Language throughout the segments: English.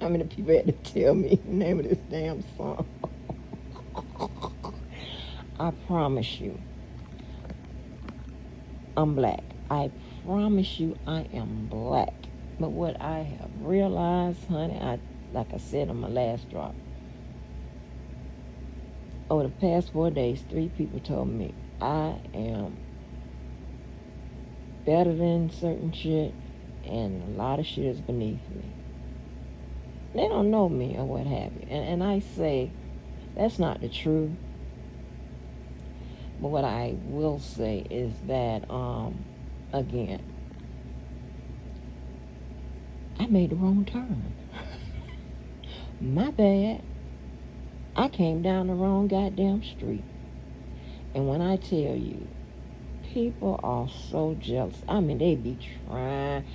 How many people had to tell me the name of this damn song? I promise you, I'm black. I promise you, I am black. But what I have realized, honey, like I said on my last drop, over the past 4 days, 3 people told me I am better than certain shit, and a lot of shit is beneath me. They don't know me or what have you. And I say, that's not the truth. But what I will say is that, again, I made the wrong turn. My bad. I came down the wrong goddamn street. And when I tell you, people are so jealous. I mean, they be trying.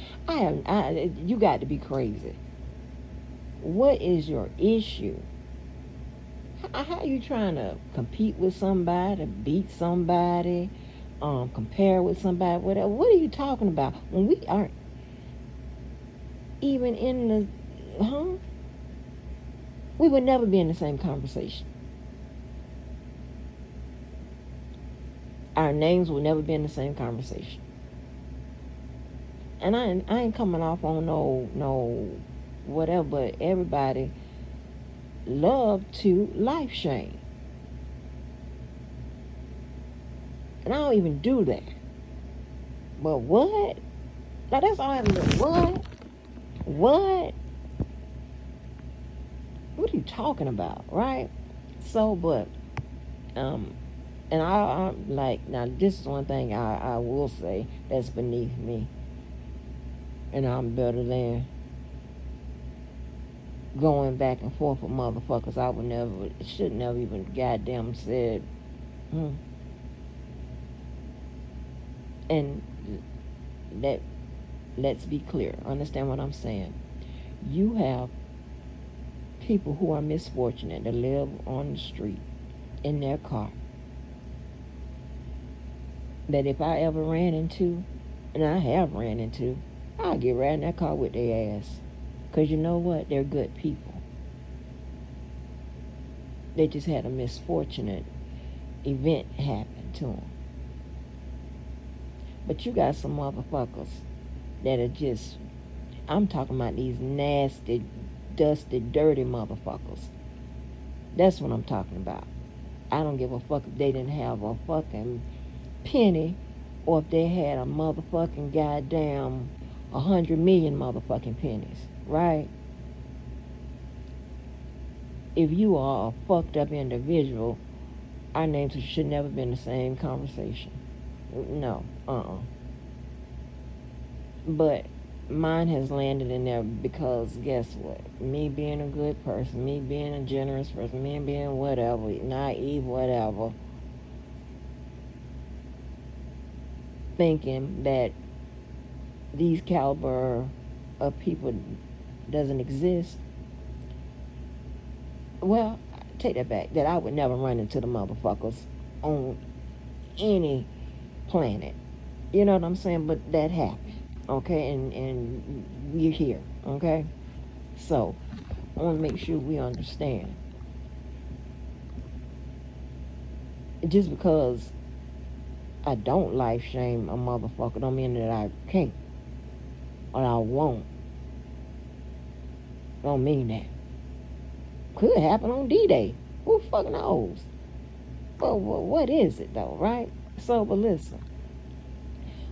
You got to be crazy. What is your issue? How are you trying to compete with somebody, beat somebody, compare with somebody, whatever? What are you talking about? When we aren't even in the, we would never be in the same conversation. Our names will never be in the same conversation. And I ain't coming off on no whatever, but everybody love to life shame. And I don't even do that. But what? Now that's all I have to do. What? What are you talking about, right? So, but, and I'm like, now this is one thing I will say that's beneath me. And I'm better than going back and forth with motherfuckers. I should never even goddamn said, And let's be clear. Understand what I'm saying. You have people who are misfortunate that live on the street in their car, that if I ever ran into, and I have ran into, I'll get right in that car with their ass. Because you know what? They're good people. They just had a misfortunate event happen to them. But you got some motherfuckers that are just, I'm talking about these nasty, dusty, dirty motherfuckers. That's what I'm talking about. I don't give a fuck if they didn't have a fucking penny or if they had a motherfucking goddamn 100 million motherfucking pennies, right? If you are a fucked up individual, our names should never be in the same conversation. No, But mine has landed in there because guess what? Me being a good person, me being a generous person, me being whatever, naive, whatever, thinking that these caliber of people doesn't exist. Well, take that back. That I would never run into the motherfuckers on any planet. You know what I'm saying? But that happened. Okay, and we're here. Okay? So I want to make sure we understand. Just because I don't life shame a motherfucker don't mean that I can't or I won't. Don't mean that. Could happen on D-Day. Who fucking knows? But what is it though, right? So, but listen.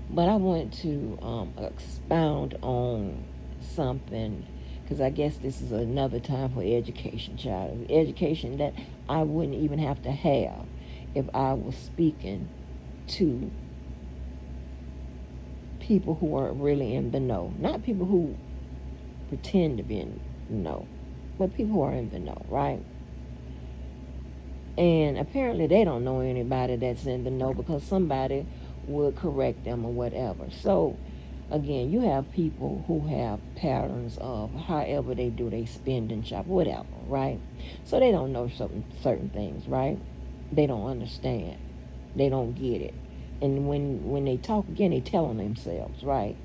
But I want to expound on something because I guess this is another time for education, child. Education that I wouldn't even have to have if I was speaking to people who are really in the know. Not people who pretend to be in the know, but people who are in the know, right? And apparently they don't know anybody that's in the know because somebody would correct them or whatever. So again, you have people who have patterns of however they do they spend and shop, whatever, right? So they don't know certain things, right? They don't understand. They don't get it. And when they talk again, they tell on themselves, right?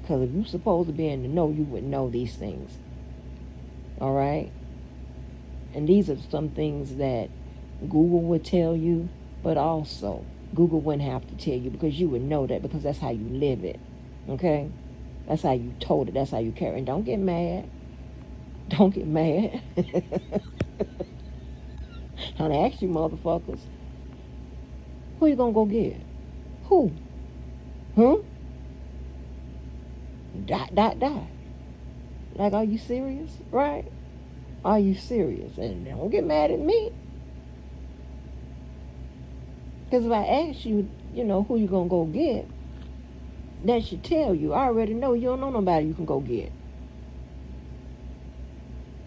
Because if you're supposed to be in the know, you would know these things. All right? And these are some things that Google would tell you, but also Google wouldn't have to tell you because you would know that because that's how you live it. Okay? That's how you told it. That's how you carry it. And don't get mad. Don't get mad. And I ask you motherfuckers, who you gonna go get? Who? Huh? Die. Like, are you serious? Right? Are you serious? And don't get mad at me. Because if I ask you, who you gonna go get, that should tell you. I already know you don't know nobody you can go get.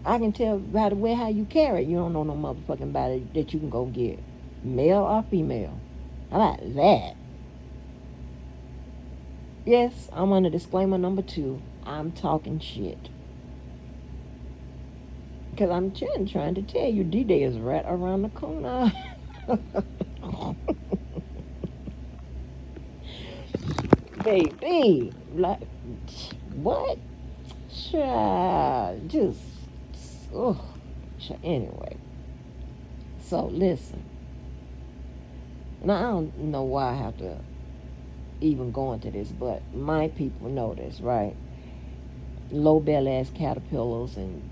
I can tell by the way how you carry it, you don't know no motherfucking body that you can go get. Male or female. How about that? Yes, I'm on disclaimer number 2. I'm talking shit. Because I'm trying to tell you, D-Day is right around the corner. Baby, like, what? Child, just, ugh. Anyway, so listen. Now, I don't know why I have to even go into this, but my people know this, right? Low belly ass caterpillars and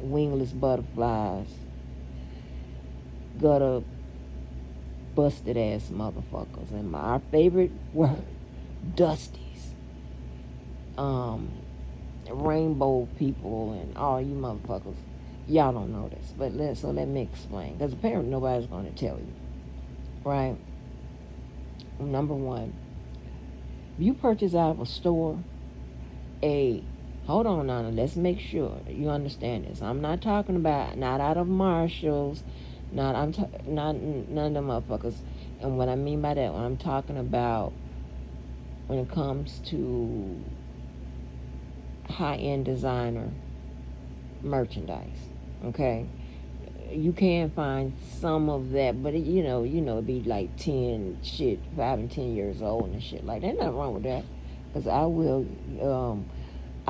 wingless butterflies, gutter busted ass motherfuckers, and our favorite word, dusties, rainbow people, and all you motherfuckers. Y'all don't know this, but let me explain, because apparently nobody's going to tell you, right? Number one, if you purchase out of a store, hold on now, let's make sure you understand this. I'm not talking about not out of Marshalls, not none of them motherfuckers. And what I mean by that, I'm talking about when it comes to high-end designer merchandise. Okay, you can find some of that, but it'd be like 5 and 10 years old and shit like that. Nothing wrong with that, because I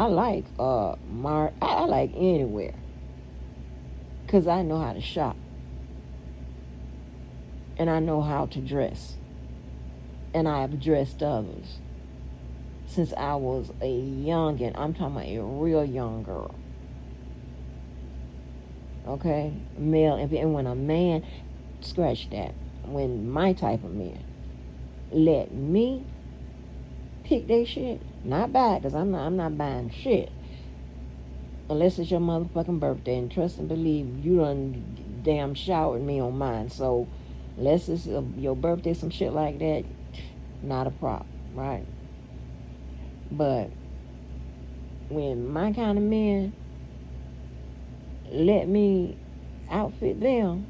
like I like anywhere, because I know how to shop and I know how to dress, and I have dressed others since I was a youngin'. I'm talking about a real young girl. Okay, male, and when a man, scratch that, when my type of man let me pick their shit, not buy it, because I'm not buying shit unless it's your motherfucking birthday, and trust and believe you done damn showered me on mine. So unless it's your birthday, some shit like that, not a problem, right? But when my kind of men let me outfit them,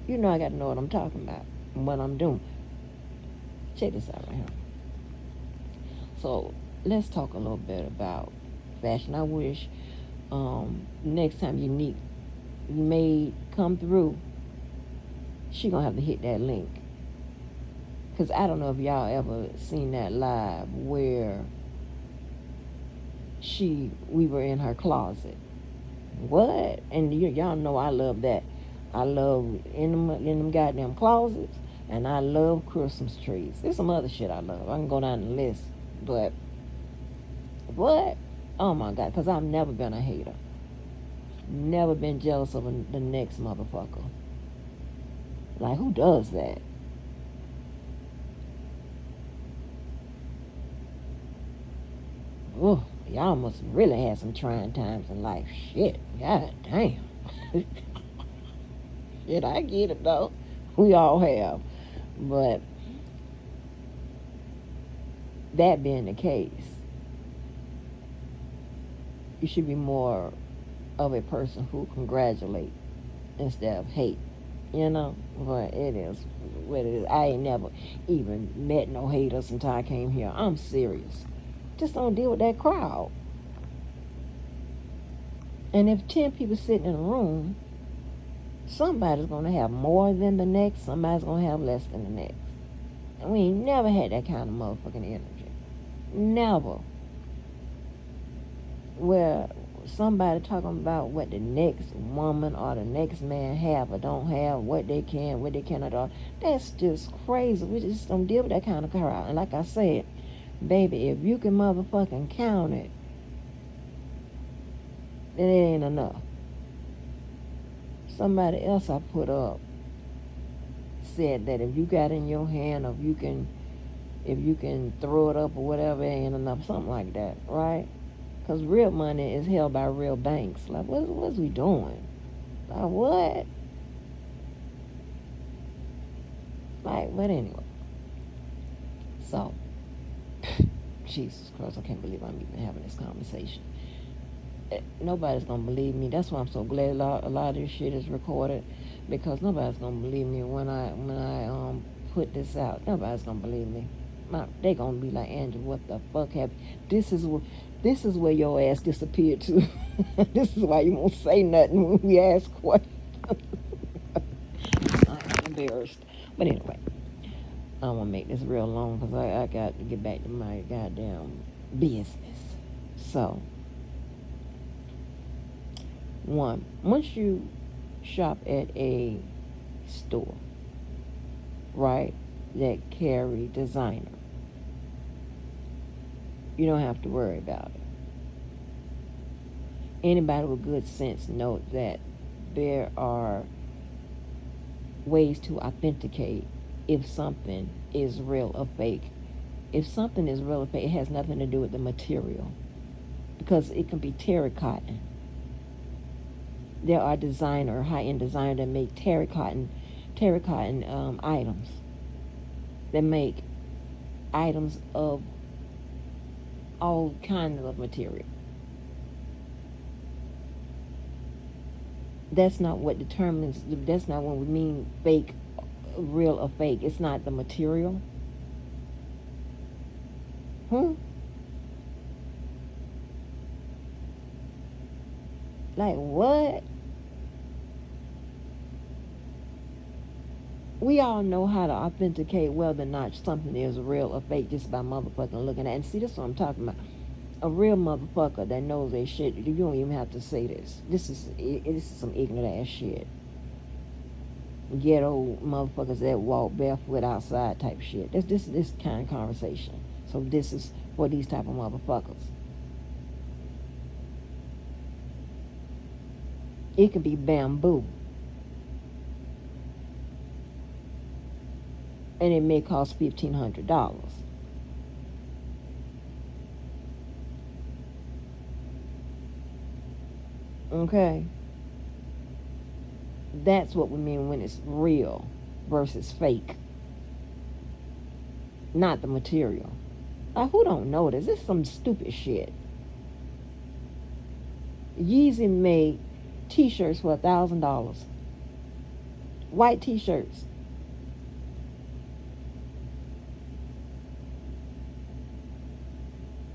I got to know what I'm talking about and what I'm doing. Check this out right here. So let's talk a little bit about fashion. I wish next time you may come through, she gonna have to hit that link, because I don't know if y'all ever seen that live where we were in her closet. What? And y'all know I love that. I love in them goddamn closets, and I love Christmas trees. There's some other shit I love. I can go down the list, but what? Oh my God! Because I've never been a hater. Never been jealous of the next motherfucker. Like, who does that? Ugh. Y'all must really have some trying times in life. Shit, god damn. Shit, I get it though. We all have. But that being the case, you should be more of a person who congratulate instead of hate. You know, but it is what it is. I ain't never even met no haters until I came here. I'm serious. Just don't deal with that crowd. And if 10 people sitting in a room, somebody's going to have more than the next, somebody's going to have less than the next. And we ain't never had that kind of motherfucking energy. Never. Where somebody talking about what the next woman or the next man have or don't have, what they can, what they cannot do. That's just crazy. We just don't deal with that kind of crowd. And like I said, baby, if you can motherfucking count it, then it ain't enough. Somebody else I put up said that if you got in your hand, or if you can throw it up or whatever, it ain't enough, something like that, right? Because real money is held by real banks. Like, what's we doing? Like, what? Like, but anyway. So, Jesus Christ, I can't believe I'm even having this conversation. Nobody's going to believe me. That's why I'm so glad a lot of this shit is recorded, because nobody's going to believe me when I put this out. Nobody's going to believe me. They going to be like, Andrew, what the fuck happened? This is where your ass disappeared to. This is why you won't say nothing when we ask questions. I'm embarrassed. But anyway, I don't want to make this real long because I got to get back to my goddamn business. So, once you shop at a store, right, that carry designer, you don't have to worry about it. Anybody with good sense knows that there are ways to authenticate if something is real or fake. If something is real or fake, it has nothing to do with the material, because it can be terry cotton. There are high-end designers that make terry cotton items. They make items of all kinds of material. That's not what determines. That's not when we mean fake, real or fake. It's not the material. Like what? We all know how to authenticate whether or not something is real or fake just by motherfucking looking at it. And see, this is what I'm talking about. A real motherfucker that knows their shit, you don't even have to say this. This is some ignorant ass shit. Ghetto motherfuckers that walk barefoot outside type shit. This kind of conversation. So this is for these type of motherfuckers. It could be bamboo. And it may cost $1,500. Okay? That's what we mean when it's real versus fake. Not the material. Like, who don't know this? This is some stupid shit. Yeezy made t-shirts for $1,000. White t-shirts.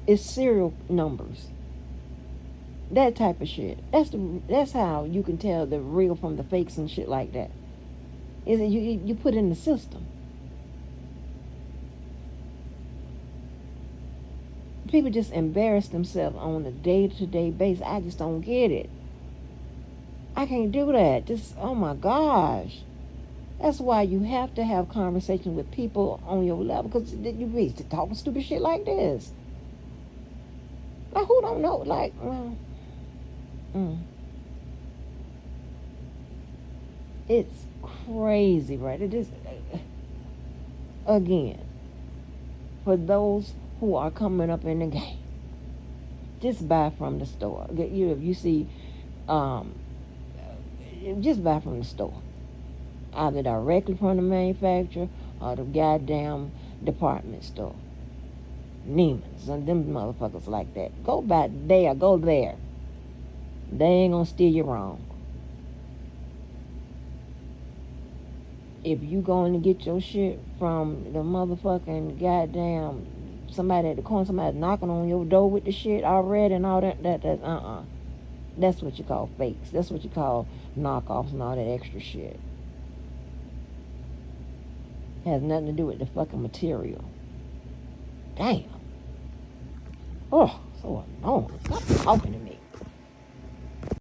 It's serial numbers. That type of shit. That's how you can tell the real from the fakes and shit like that. Is it you put in the system. People just embarrass themselves on a day-to-day basis. I just don't get it. I can't do that. Just, oh my gosh. That's why you have to have conversations with people on your level, because you be talking stupid shit like this. Like, who don't know? Like, it's crazy, right? It is, again, for those who are coming up in the game, just buy from the store. If you see, um, just buy from the store, either directly from the manufacturer or the goddamn department store. Neiman's and them motherfuckers like that. Go back there. Go there. They ain't gonna steer you wrong. If you going to get your shit from the motherfucking goddamn somebody at the corner, somebody knocking on your door with the shit already and all that, that's what you call fakes. That's what you call knockoffs and all that extra shit. Has nothing to do with the fucking material. Damn. Oh, so annoying. Stop talking to me.